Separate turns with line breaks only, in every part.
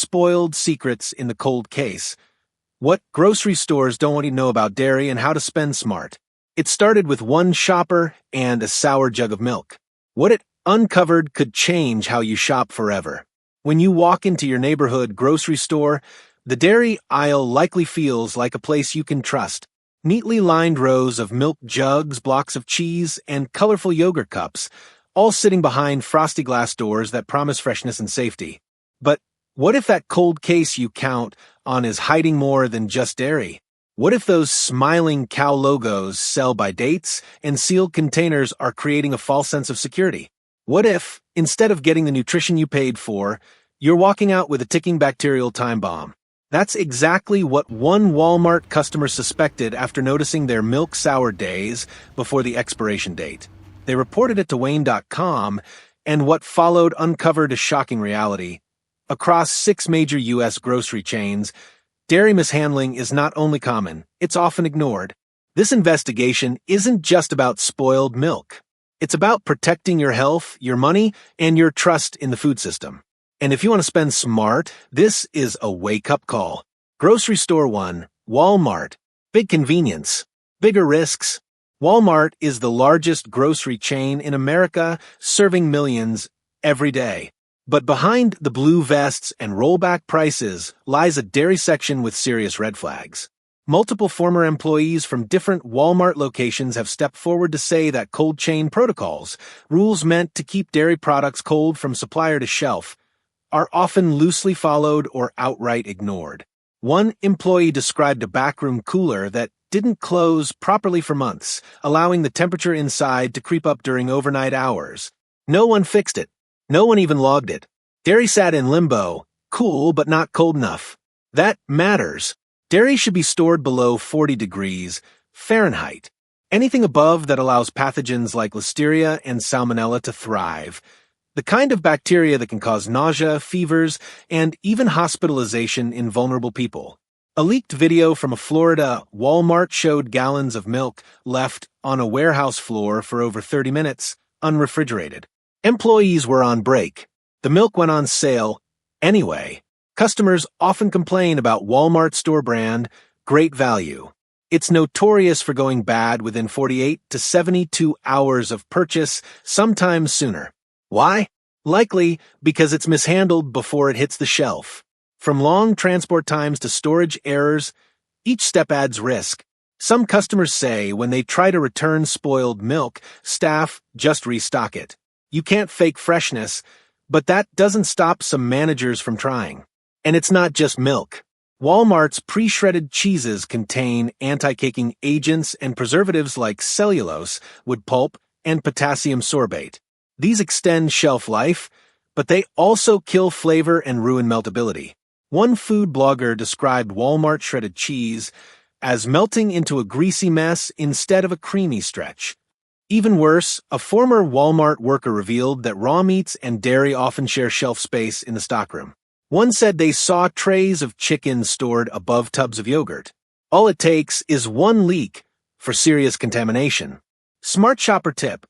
spoiled secrets in the cold case. What grocery stores don't want you to know about dairy and how to spend smart. It started with one shopper and a sour jug of milk. What it uncovered could change how you shop forever. When you walk into your neighborhood grocery store, the dairy aisle likely feels like a place you can trust. Neatly lined rows of milk jugs, blocks of cheese, and colorful yogurt cups, all sitting behind frosty glass doors that promise freshness and safety. But what if that cold case you count on is hiding more than just dairy? What if those smiling cow logos sell by dates and sealed containers are creating a false sense of security? What if, instead of getting the nutrition you paid for, you're walking out with a ticking bacterial time bomb? That's exactly what one Walmart customer suspected after noticing their milk soured days before the expiration date. They reported it to Wayne.com, and what followed uncovered a shocking reality. Across 6 major U.S. grocery chains, dairy mishandling is not only common, it's often ignored. This investigation isn't just about spoiled milk. It's about protecting your health, your money, and your trust in the food system. And if you want to spend smart, this is a wake-up call. Grocery Store 1, Walmart. Big convenience, bigger risks. Walmart is the largest grocery chain in America, serving millions every day. But behind the blue vests and rollback prices lies a dairy section with serious red flags. Multiple former employees from different Walmart locations have stepped forward to say that cold chain protocols, rules meant to keep dairy products cold from supplier to shelf, are often loosely followed or outright ignored. One employee described a backroom cooler that didn't close properly for months, allowing the temperature inside to creep up during overnight hours. No one fixed it. No one even logged it. Dairy sat in limbo, cool but not cold enough. That matters. Dairy should be stored below 40 degrees Fahrenheit. Anything above that allows pathogens like Listeria and Salmonella to thrive. The kind of bacteria that can cause nausea, fevers, and even hospitalization in vulnerable people. A leaked video from a Florida Walmart showed gallons of milk left on a warehouse floor for over 30 minutes, unrefrigerated. Employees were on break. The milk went on sale anyway. Customers often complain about Walmart store brand, great value. It's notorious for going bad within 48 to 72 hours of purchase, sometimes sooner. Why? Likely because it's mishandled before it hits the shelf. From long transport times to storage errors, each step adds risk. Some customers say when they try to return spoiled milk, staff just restock it. You can't fake freshness, but that doesn't stop some managers from trying. And it's not just milk. Walmart's pre-shredded cheeses contain anti-caking agents and preservatives like cellulose, wood pulp, and potassium sorbate. These extend shelf life, but they also kill flavor and ruin meltability. One food blogger described Walmart shredded cheese as melting into a greasy mess instead of a creamy stretch. Even worse, a former Walmart worker revealed that raw meats and dairy often share shelf space in the stockroom. One said they saw trays of chicken stored above tubs of yogurt. All it takes is one leak for serious contamination. Smart shopper tip: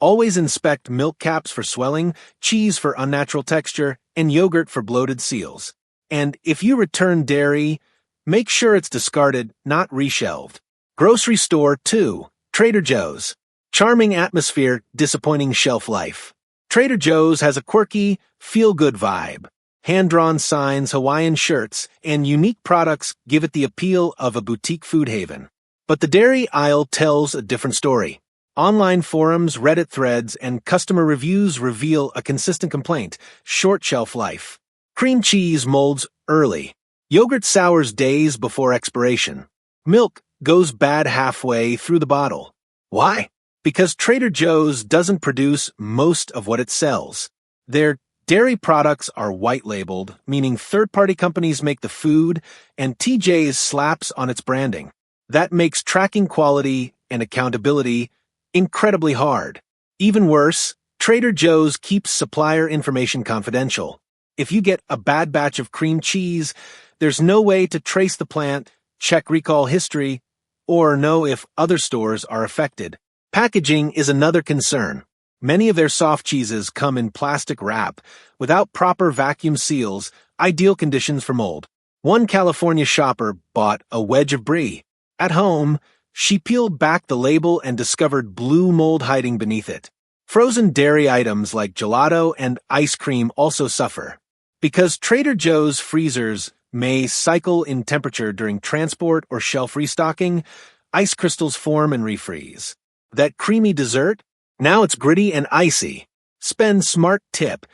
always inspect milk caps for swelling, cheese for unnatural texture, and yogurt for bloated seals. And if you return dairy, make sure it's discarded, not reshelved. Grocery Store 2, Trader Joe's. Charming atmosphere, disappointing shelf life. Trader Joe's has a quirky, feel-good vibe. Hand-drawn signs, Hawaiian shirts, and unique products give it the appeal of a boutique food haven. But the dairy aisle tells a different story. Online forums, Reddit threads, and customer reviews reveal a consistent complaint: short shelf life. Cream cheese molds early. Yogurt sours days before expiration. Milk goes bad halfway through the bottle. Why? Because Trader Joe's doesn't produce most of what it sells. Their dairy products are white-labeled, meaning third-party companies make the food, and TJ's slaps on its branding. That makes tracking quality and accountability incredibly hard. Even worse, Trader Joe's keeps supplier information confidential. If you get a bad batch of cream cheese, there's no way to trace the plant, check recall history, or know if other stores are affected. Packaging is another concern. Many of their soft cheeses come in plastic wrap, without proper vacuum seals, ideal conditions for mold. One California shopper bought a wedge of brie. At home, she peeled back the label and discovered blue mold hiding beneath it. Frozen dairy items like gelato and ice cream also suffer. Because Trader Joe's freezers may cycle in temperature during transport or shelf restocking, ice crystals form and refreeze. That creamy dessert? Now it's gritty and icy. Spend smart tip.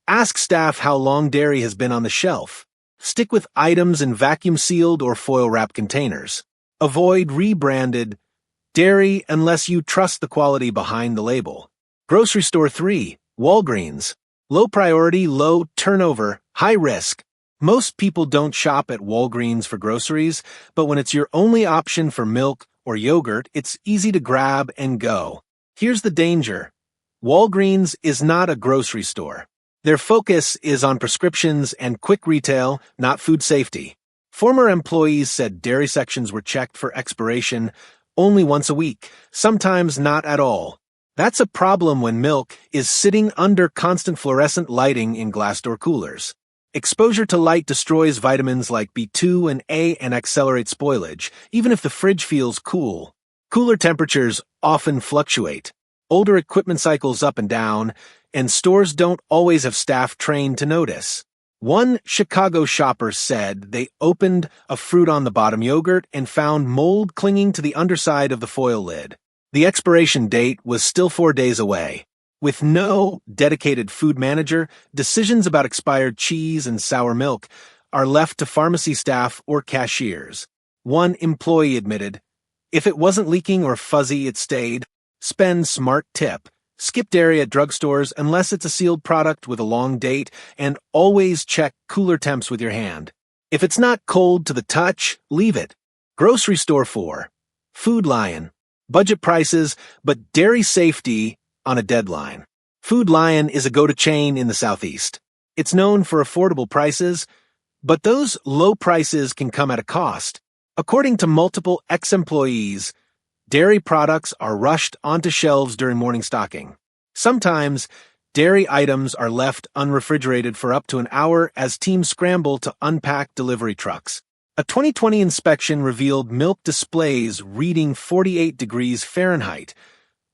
Ask staff how long dairy has been on the shelf. Stick with items in vacuum-sealed or foil-wrapped containers. Avoid rebranded dairy unless you trust the quality behind the label. Grocery store 3, Walgreens. Low priority, low turnover, high risk. Most people don't shop at Walgreens for groceries, but when it's your only option for milk or yogurt, it's easy to grab and go. Here's the danger. Walgreens is not a grocery store. Their focus is on prescriptions and quick retail, not food safety. Former employees said dairy sections were checked for expiration only once a week, sometimes not at all. That's a problem when milk is sitting under constant fluorescent lighting in glass door coolers. Exposure to light destroys vitamins like B2 and A and accelerates spoilage, even if the fridge feels cool. Cooler temperatures often fluctuate. Older equipment cycles up and down, and stores don't always have staff trained to notice. One Chicago shopper said they opened a fruit-on-the-bottom yogurt and found mold clinging to the underside of the foil lid. The expiration date was still 4 days away. With no dedicated food manager, decisions about expired cheese and sour milk are left to pharmacy staff or cashiers. One employee admitted, "If it wasn't leaking or fuzzy, it stayed." Spend smart tip. Skip dairy at drugstores unless it's a sealed product with a long date, and always check cooler temps with your hand. If it's not cold to the touch, leave it. Grocery store 4, Food Lion. Budget prices, but dairy safety on a deadline. Food Lion is a go-to chain in the Southeast. It's known for affordable prices, but those low prices can come at a cost. According to multiple ex-employees, dairy products are rushed onto shelves during morning stocking. Sometimes, dairy items are left unrefrigerated for up to an hour as teams scramble to unpack delivery trucks. A 2020 inspection revealed milk displays reading 48 degrees Fahrenheit,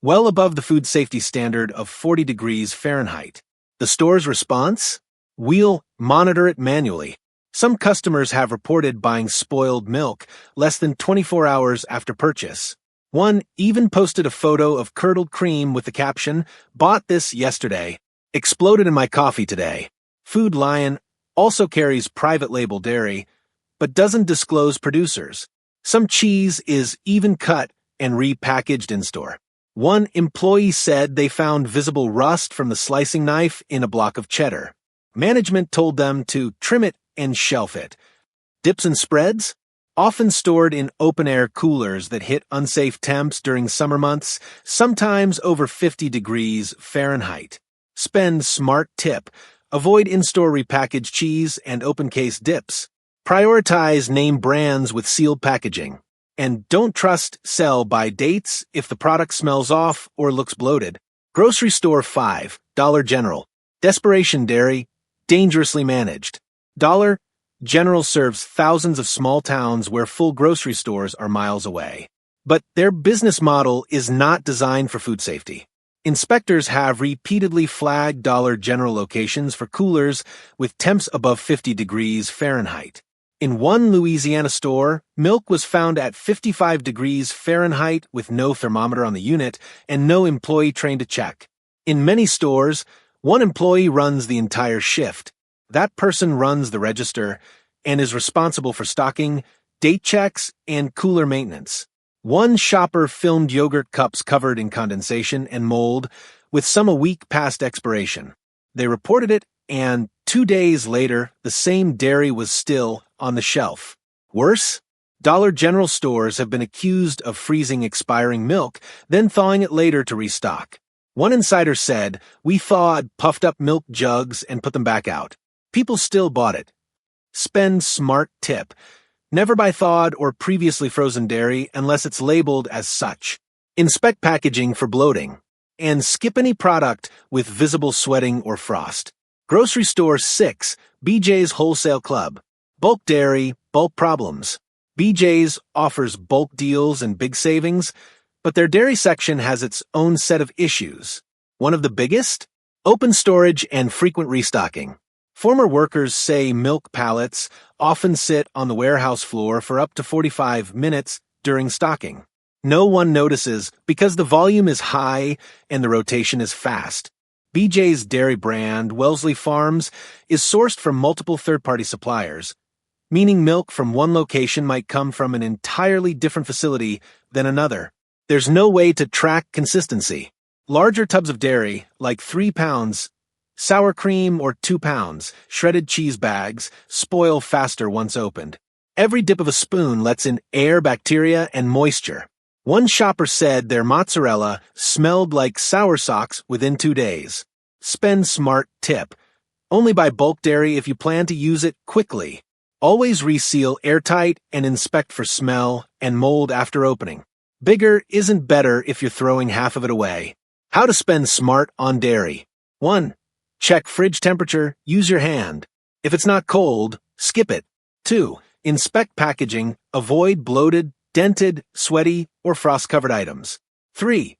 well above the food safety standard of 40 degrees Fahrenheit. The store's response? We'll monitor it manually. Some customers have reported buying spoiled milk less than 24 hours after purchase. One even posted a photo of curdled cream with the caption, "Bought this yesterday. Exploded in my coffee today." Food Lion also carries private label dairy, but doesn't disclose producers. Some cheese is even cut and repackaged in-store. One employee said they found visible rust from the slicing knife in a block of cheddar. Management told them to trim it and shelf it. Dips and spreads? Often stored in open-air coolers that hit unsafe temps during summer months, sometimes over 50 degrees Fahrenheit. Spend smart tip. Avoid in-store repackaged cheese and open-case dips. Prioritize name brands with sealed packaging. And don't trust sell by dates if the product smells off or looks bloated. Grocery store 5, Dollar General. Desperation dairy, dangerously managed. Dollar General serves thousands of small towns where full grocery stores are miles away. But their business model is not designed for food safety. Inspectors have repeatedly flagged Dollar General locations for coolers with temps above 50 degrees Fahrenheit. In one Louisiana store, milk was found at 55 degrees Fahrenheit with no thermometer on the unit and no employee trained to check. In many stores, one employee runs the entire shift. That person runs the register and is responsible for stocking, date checks, and cooler maintenance. One shopper filmed yogurt cups covered in condensation and mold, with some a week past expiration. They reported it, and 2 days later, the same dairy was still on the shelf. Worse, Dollar General stores have been accused of freezing expiring milk, then thawing it later to restock. One insider said, "We thawed puffed-up milk jugs and put them back out. People still bought it." Spend smart tip. Never buy thawed or previously frozen dairy unless it's labeled as such. Inspect packaging for bloating. And skip any product with visible sweating or frost. Grocery store 6, BJ's Wholesale Club. Bulk dairy, bulk problems. BJ's offers bulk deals and big savings, but their dairy section has its own set of issues. One of the biggest? Open storage and frequent restocking. Former workers say milk pallets often sit on the warehouse floor for up to 45 minutes during stocking. No one notices because the volume is high and the rotation is fast. BJ's dairy brand, Wellesley Farms, is sourced from multiple third-party suppliers, meaning milk from one location might come from an entirely different facility than another. There's no way to track consistency. Larger tubs of dairy, like 3 pounds, sour cream or 2 pounds, shredded cheese bags, spoil faster once opened. Every dip of a spoon lets in air, bacteria, and moisture. One shopper said their mozzarella smelled like sour socks within 2 days. Spend smart tip. Only buy bulk dairy if you plan to use it quickly. Always reseal airtight and inspect for smell and mold after opening. Bigger isn't better if you're throwing half of it away. How to spend smart on dairy. 1. Check fridge temperature, use your hand. If it's not cold, skip it. 2. Inspect packaging, avoid bloated, dented, sweaty, or frost-covered items. 3.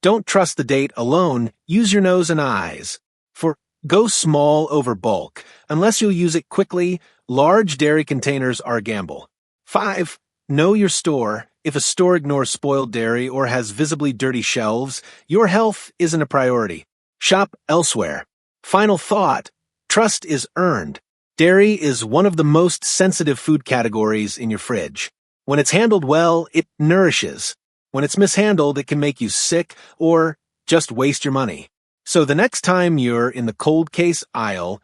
Don't trust the date alone, use your nose and eyes. 4. Go small over bulk. Unless you'll use it quickly, large dairy containers are a gamble. 5. Know your store. If a store ignores spoiled dairy or has visibly dirty shelves, your health isn't a priority. Shop elsewhere. Final thought. Trust is earned. Dairy is one of the most sensitive food categories in your fridge. When it's handled well, it nourishes. When it's mishandled, it can make you sick or just waste your money. So the next time you're in the cold case aisle,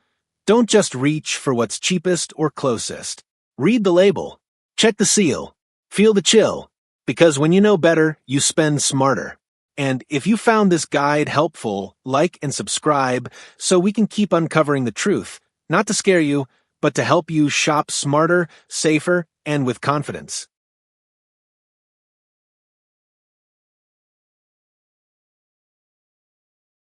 don't just reach for what's cheapest or closest. Read the label. Check the seal. Feel the chill. Because when you know better, you spend smarter. And if you found this guide helpful, like and subscribe so we can keep uncovering the truth, not to scare you, but to help you shop smarter, safer, and with confidence.